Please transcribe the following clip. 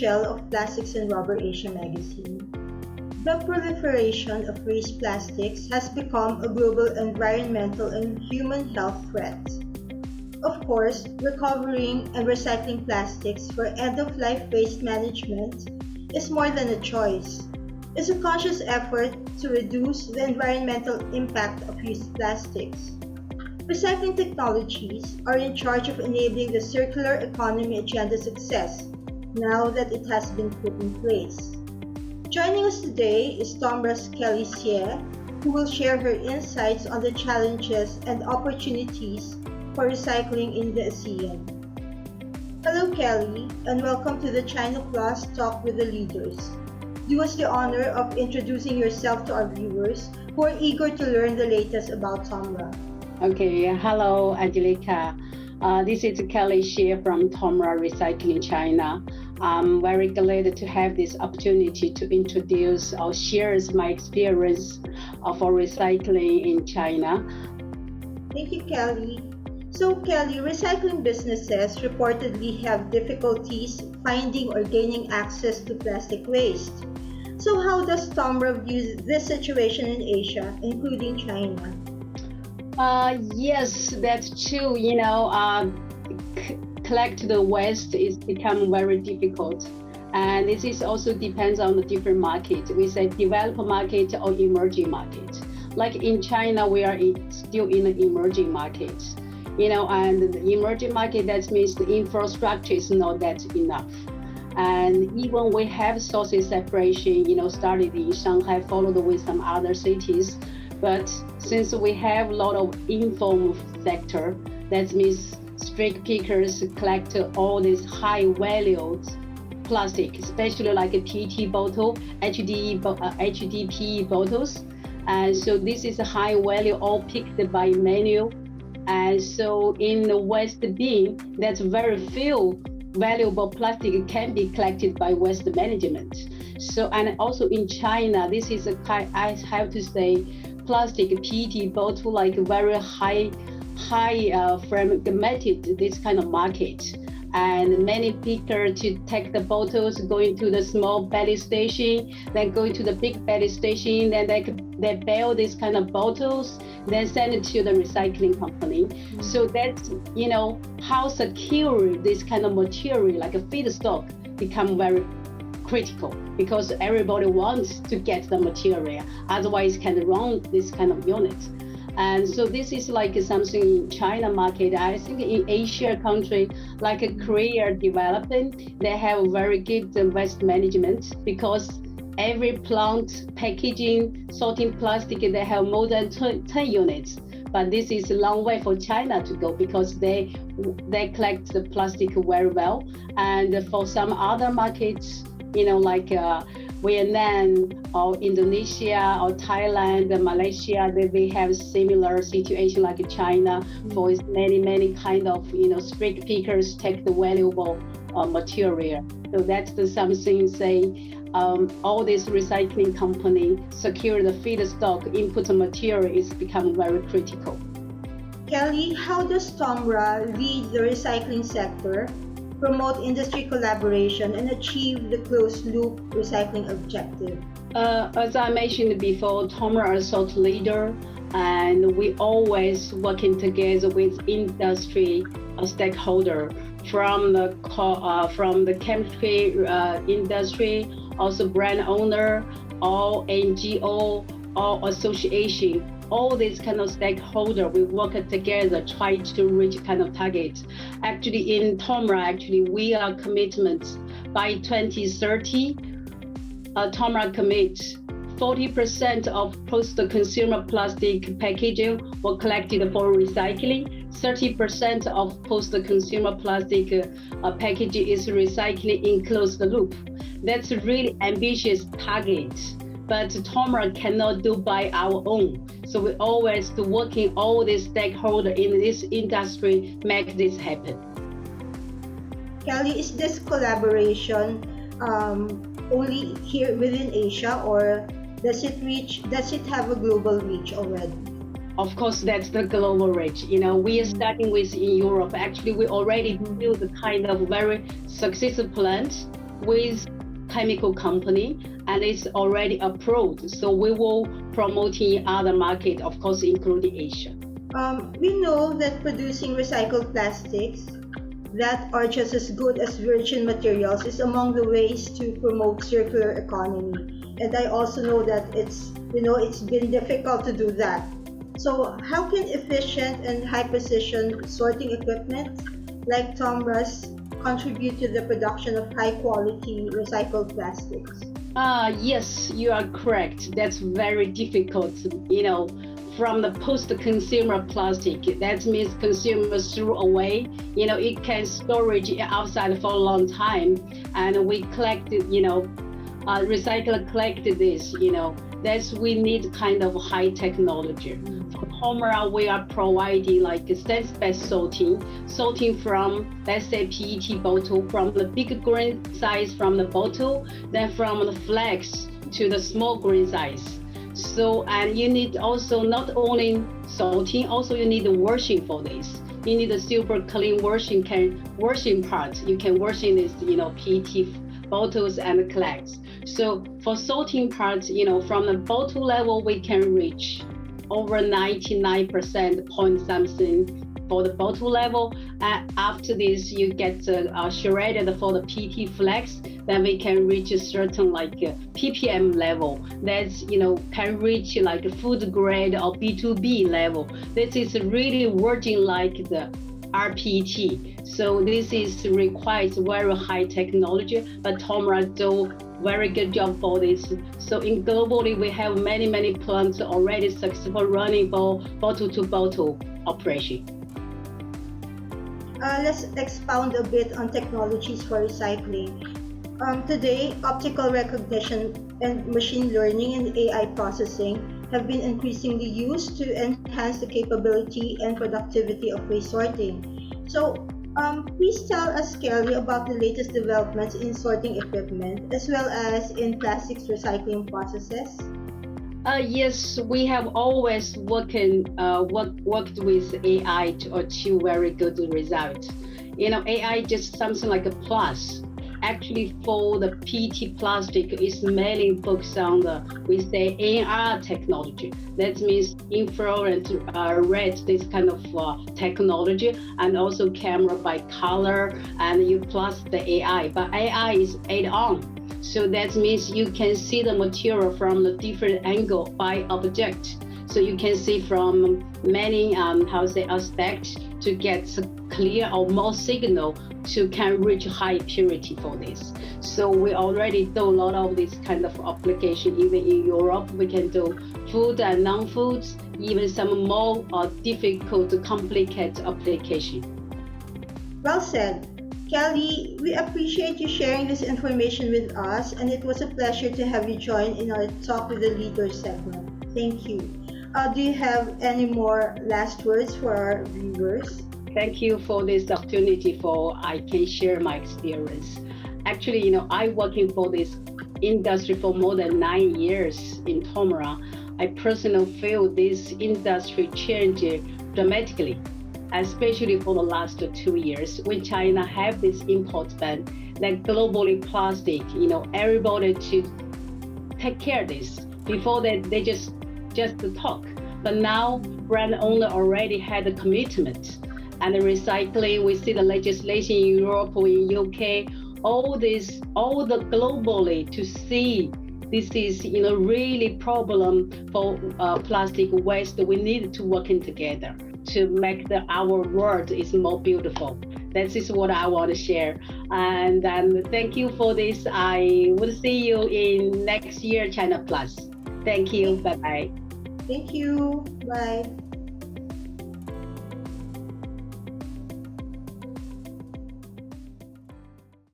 shell of Plastics and Rubber Asia magazine. The proliferation of waste plastics has become a global environmental and human health threat. Of course, recovering and recycling plastics for end-of-life waste management is more than a choice. It's a conscious effort to reduce the environmental impact of used plastics. Recycling technologies are in charge of enabling the circular economy agenda success now that it has been put in place. Joining us today is Tomra's Kelly Xie, who will share her insights on the challenges and opportunities for recycling in the ASEAN. Hello, Kelly, and welcome to the China Plus Talk with the Leaders. Do us the honor of introducing yourself to our viewers who are eager to learn the latest about Tomra. Okay, hello, Angelica. This is Kelly Xie from Tomra Recycling China. I'm very glad to have this opportunity to introduce or share my experience for recycling in China. Thank you, Kelly. So, Kelly, recycling businesses reportedly have difficulties finding or gaining access to plastic waste. So, how does Tomra view this situation in Asia, including China? Yes, that's true. Collect the waste is become very difficult. And this is also depends on the different market. We say developed market or emerging market. Like in China, we are still in the emerging market. And the emerging market, that means the infrastructure is not that enough. And even we have sources separation, started in Shanghai, followed with some other cities. But since we have a lot of informal sector, that means street pickers collect all these high valued plastic, especially like a PET bottle, HDPE bottles. And so this is a high value, all picked by manual. And so in the waste bin, that's very few valuable plastic can be collected by waste management. So, and also in China, this is I have to say, plastic PET bottle like very high fragmented this kind of market. And many pickers to take the bottles, going to the small belly station, then going to the big belly station, then they build this kind of bottles, then send it to the recycling company. Mm-hmm. So that's, how secure this kind of material, like a feedstock, become very critical because everybody wants to get the material, otherwise can run this kind of unit. And so this is like something in China market. I think in Asia country, like Korea developing, they have very good waste management because every plant packaging, sorting plastic, they have more than 10 units. But this is a long way for China to go because they collect the plastic very well. And for some other markets, like Vietnam or Indonesia or Thailand, Malaysia, they have similar situation like China. For many kind of street pickers take the valuable material. So that's something say all this recycling company secure the feedstock input material is become very critical. Kelly, how does Tomra lead the recycling sector, promote industry collaboration, and achieve the closed-loop recycling objective? As I mentioned before, Tomra is thought leader, and we always working together with industry stakeholder from the chemistry industry, also brand owner, all NGO, all association. All these kind of stakeholder, we work together, try to reach kind of target. Actually, in Tomra, we are commitment by 2030. Tomra commit 40% of post-consumer plastic packaging were collected for recycling. 30% of post-consumer plastic packaging is recycling in closed loop. That's a really ambitious target. But Tomra cannot do by our own. So we always working all these stakeholders in this industry make this happen. Kelly, is this collaboration only here within Asia, or does it have a global reach already? Of course, that's the global reach. We are starting with in Europe. Actually, we already built a kind of very successful plant with chemical company, and it's already approved. So we will promote in other market, of course, including Asia. We know that producing recycled plastics that are just as good as virgin materials is among the ways to promote circular economy. And I also know that it's been difficult to do that. So how can efficient and high precision sorting equipment like Tomras contribute to the production of high quality recycled plastics? Yes, you are correct. That's very difficult, from the post-consumer plastic. That means consumers threw away. It can storage outside for a long time, and we collected, recycler collected this. That's we need kind of high technology. For Tomra, we are providing like sense-based sorting from, let's say, PET bottle, from the big grain size from the bottle, then from the flags to the small grain size. So, and you need also not only sorting, also you need washing for this. You need a super clean washing part. You can wash in this, PET bottles and collects. So for sorting parts, from the bottle level, we can reach over 99% point something for the bottle level. After this, you get shredded for the PET flags. Then we can reach a certain ppm level. That's can reach like food grade or B2B level. This is really working like the rPET. So this is requires very high technology, but Tomra do very good job for this. So in globally, we have many plants already successful running for bottle to bottle operation. Let's expound a bit on technologies for recycling. Today, optical recognition and machine learning and AI processing have been increasingly used to enhance the capability and productivity of waste sorting. So, please tell us, Kelly, about the latest developments in sorting equipment as well as in plastics recycling processes. Yes, we have always worked with AI to achieve very good results. AI just something like a plus. Actually, for the PET plastic, is mainly focused on we say AR technology. That means infrared red, this kind of technology, and also camera by color, and you plus the AI. But AI is add-on. So that means you can see the material from the different angle by object. So you can see from many aspects to get clear or more signal to can reach high purity for this. So we already do a lot of this kind of application. Even in Europe, we can do food and non-foods, even some more difficult, complicated application. Well said. Kelly, we appreciate you sharing this information with us, and it was a pleasure to have you join in our Talk with the Leaders segment. Thank you. Do you have any more last words for our viewers? Thank you for this opportunity for I can share my experience. Actually, I working for this industry for more than 9 years in Tomra. I personally feel this industry changed dramatically, especially for the last 2 years when China have this import ban, like globally plastic, everybody to take care of this. Before that, they just talk, but now brand owner already had a commitment. And the recycling, we see the legislation in Europe, in UK, all the globally to see this is really problem for plastic waste. We need to working together to make our world is more beautiful. That is what I want to share. And thank you for this. I will see you in next year China Plus. Thank you. Bye bye. Thank you. Bye.